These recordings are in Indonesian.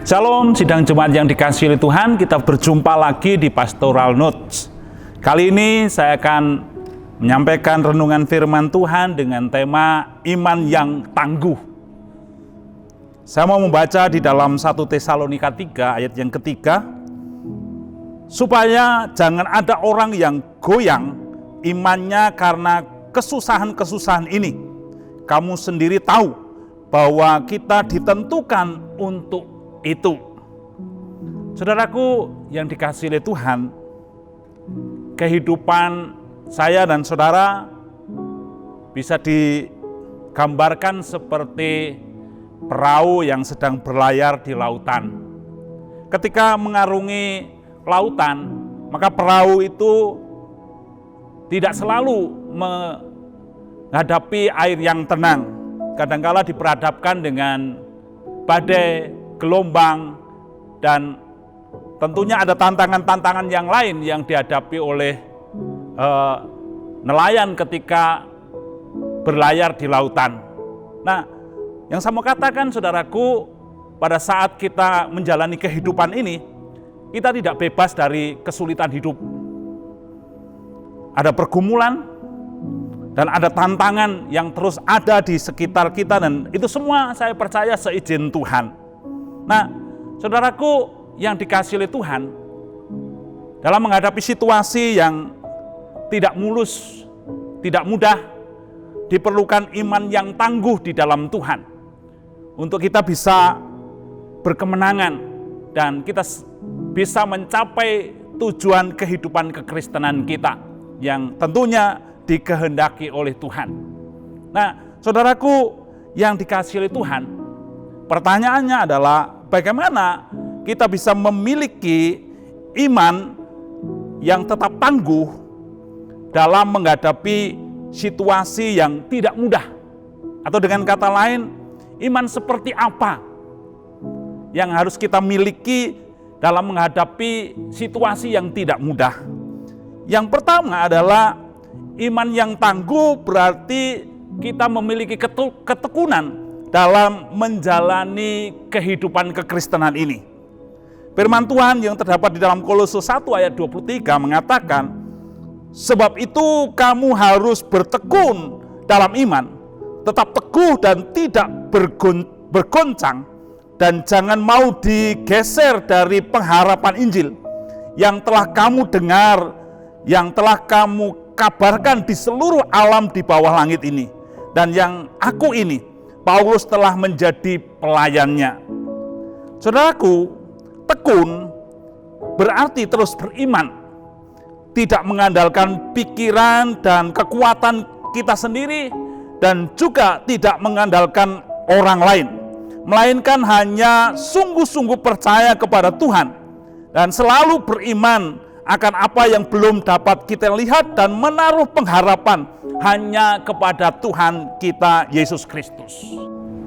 Shalom, sidang jemaat yang dikasihi oleh Tuhan, kita berjumpa lagi di Pastoral Notes. Kali ini saya akan menyampaikan renungan firman Tuhan dengan tema iman yang tangguh. Saya mau membaca di dalam 1 Tesalonika 3 ayat yang ketiga, supaya jangan ada orang yang goyang imannya karena kesusahan-kesusahan ini. Kamu sendiri tahu bahwa kita ditentukan untuk itu. Saudaraku yang dikasihi oleh Tuhan, kehidupan saya dan saudara bisa digambarkan seperti perahu yang sedang berlayar di lautan. Ketika mengarungi lautan, maka perahu itu tidak selalu menghadapi air yang tenang. Kadangkala diperhadapkan dengan badai, gelombang, dan tentunya ada tantangan-tantangan yang lain yang dihadapi oleh nelayan ketika berlayar di lautan. Nah, yang saya mau katakan saudaraku, pada saat kita menjalani kehidupan ini, kita tidak bebas dari kesulitan hidup. Ada pergumulan dan ada tantangan yang terus ada di sekitar kita, dan itu semua saya percaya seizin Tuhan. Nah, saudaraku yang dikasihi oleh Tuhan, dalam menghadapi situasi yang tidak mulus, tidak mudah, diperlukan iman yang tangguh di dalam Tuhan untuk kita bisa berkemenangan dan kita bisa mencapai tujuan kehidupan kekristenan kita yang tentunya dikehendaki oleh Tuhan. Nah, saudaraku yang dikasihi oleh Tuhan, pertanyaannya adalah bagaimana kita bisa memiliki iman yang tetap tangguh dalam menghadapi situasi yang tidak mudah? Atau dengan kata lain, iman seperti apa yang harus kita miliki dalam menghadapi situasi yang tidak mudah? Yang pertama adalah iman yang tangguh berarti kita memiliki ketekunan dalam menjalani kehidupan kekristenan ini. Firman Tuhan yang terdapat di dalam Kolose 1 ayat 23 mengatakan, sebab itu kamu harus bertekun dalam iman, tetap teguh dan tidak bergoncang, dan jangan mau digeser dari pengharapan Injil yang telah kamu dengar, yang telah kamu kabarkan di seluruh alam di bawah langit ini, dan yang aku ini, Paulus, telah menjadi pelayannya. Saudaraku, tekun berarti terus beriman, tidak mengandalkan pikiran dan kekuatan kita sendiri, dan juga tidak mengandalkan orang lain, melainkan hanya sungguh-sungguh percaya kepada Tuhan dan selalu beriman akan apa yang belum dapat kita lihat dan menaruh pengharapan hanya kepada Tuhan kita Yesus Kristus.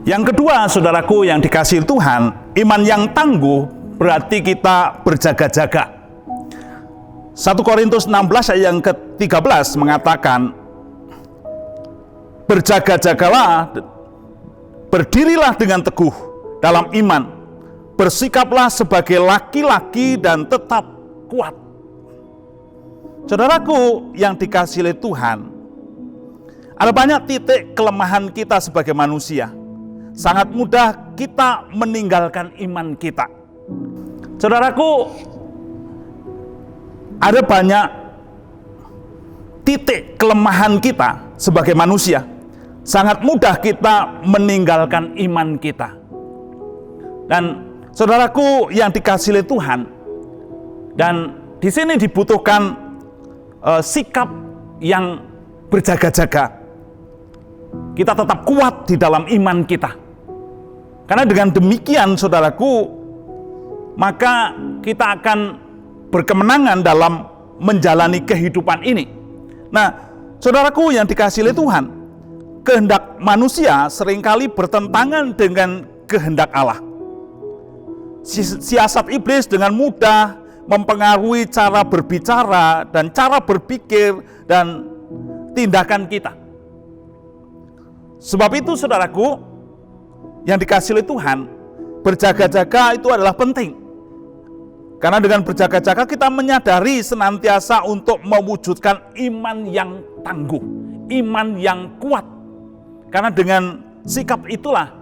Yang kedua, saudaraku yang dikasihi Tuhan, iman yang tangguh berarti kita berjaga-jaga. 1 Korintus 16 ayat yang ke-13 mengatakan, berjaga-jagalah, berdirilah dengan teguh dalam iman, bersikaplah sebagai laki-laki dan tetap kuat. Saudaraku yang dikasihi oleh Tuhan, ada banyak titik kelemahan kita sebagai manusia. Sangat mudah kita meninggalkan iman kita. Saudaraku, ada banyak titik kelemahan kita sebagai manusia. Sangat mudah kita meninggalkan iman kita. Dan saudaraku yang dikasihi oleh Tuhan, dan di sini dibutuhkan sikap yang berjaga-jaga. Kita tetap kuat di dalam iman kita. Karena dengan demikian, saudaraku, maka kita akan berkemenangan dalam menjalani kehidupan ini. Nah, saudaraku yang dikasihi oleh Tuhan, kehendak manusia seringkali bertentangan dengan kehendak Allah. Siasat iblis dengan mudah mempengaruhi cara berbicara dan cara berpikir dan tindakan kita. Sebab itu saudaraku yang dikasihi oleh Tuhan, berjaga-jaga itu adalah penting. Karena dengan berjaga-jaga kita menyadari senantiasa untuk mewujudkan iman yang tangguh, iman yang kuat. Karena dengan sikap itulah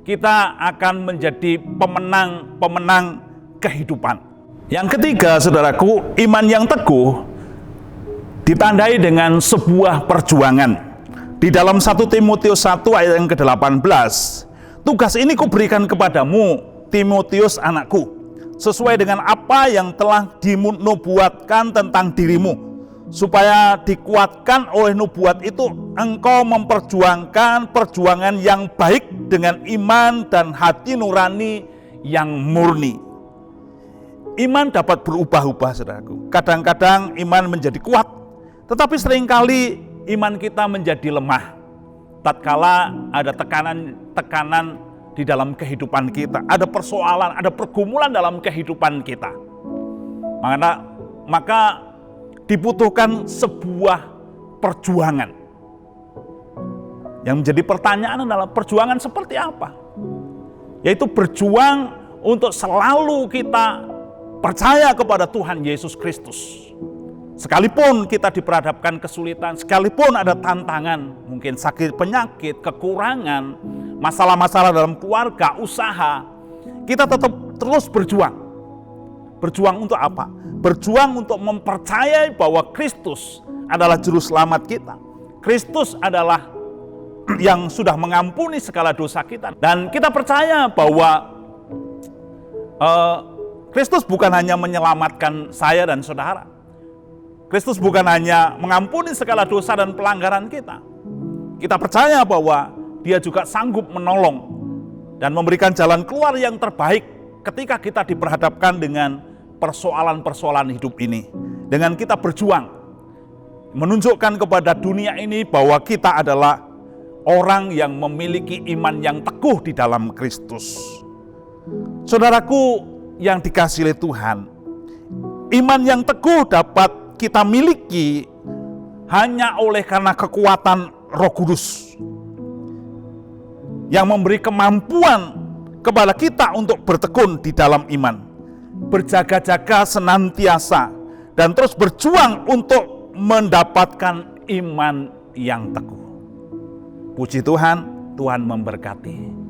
kita akan menjadi pemenang kehidupan. Yang ketiga, saudaraku, iman yang teguh ditandai dengan sebuah perjuangan. Di dalam 1 Timotius 1 ayat yang ke-18, tugas ini kuberikan kepadamu, Timotius anakku, sesuai dengan apa yang telah dinubuatkan tentang dirimu, supaya dikuatkan oleh nubuat itu engkau memperjuangkan perjuangan yang baik dengan iman dan hati nurani yang murni. Iman dapat berubah-ubah, saudaraku. Kadang-kadang iman menjadi kuat, tetapi seringkali iman kita menjadi lemah tatkala ada tekanan di dalam kehidupan kita, ada persoalan, ada pergumulan dalam kehidupan kita. Maka dibutuhkan sebuah perjuangan. Yang menjadi pertanyaan adalah perjuangan seperti apa? Yaitu berjuang untuk selalu kita percaya kepada Tuhan Yesus Kristus. Sekalipun kita diperhadapkan kesulitan, sekalipun ada tantangan, mungkin sakit, penyakit, kekurangan, masalah-masalah dalam keluarga, usaha, kita tetap terus berjuang. Berjuang untuk apa? Berjuang untuk mempercayai bahwa Kristus adalah juru selamat kita. Kristus adalah yang sudah mengampuni segala dosa kita. Dan kita percaya bahwa Kristus bukan hanya menyelamatkan saya dan saudara. Kristus bukan hanya mengampuni segala dosa dan pelanggaran kita. Kita percaya bahwa Dia juga sanggup menolong dan memberikan jalan keluar yang terbaik ketika kita diperhadapkan dengan persoalan-persoalan hidup ini. Dengan kita berjuang, menunjukkan kepada dunia ini bahwa kita adalah orang yang memiliki iman yang teguh di dalam Kristus. Saudaraku yang dikasihi Tuhan, iman yang teguh dapat kita miliki hanya oleh karena kekuatan Roh Kudus yang memberi kemampuan kepada kita untuk bertekun di dalam iman, berjaga-jaga senantiasa, dan terus berjuang untuk mendapatkan iman yang teguh. Puji Tuhan, Tuhan memberkati.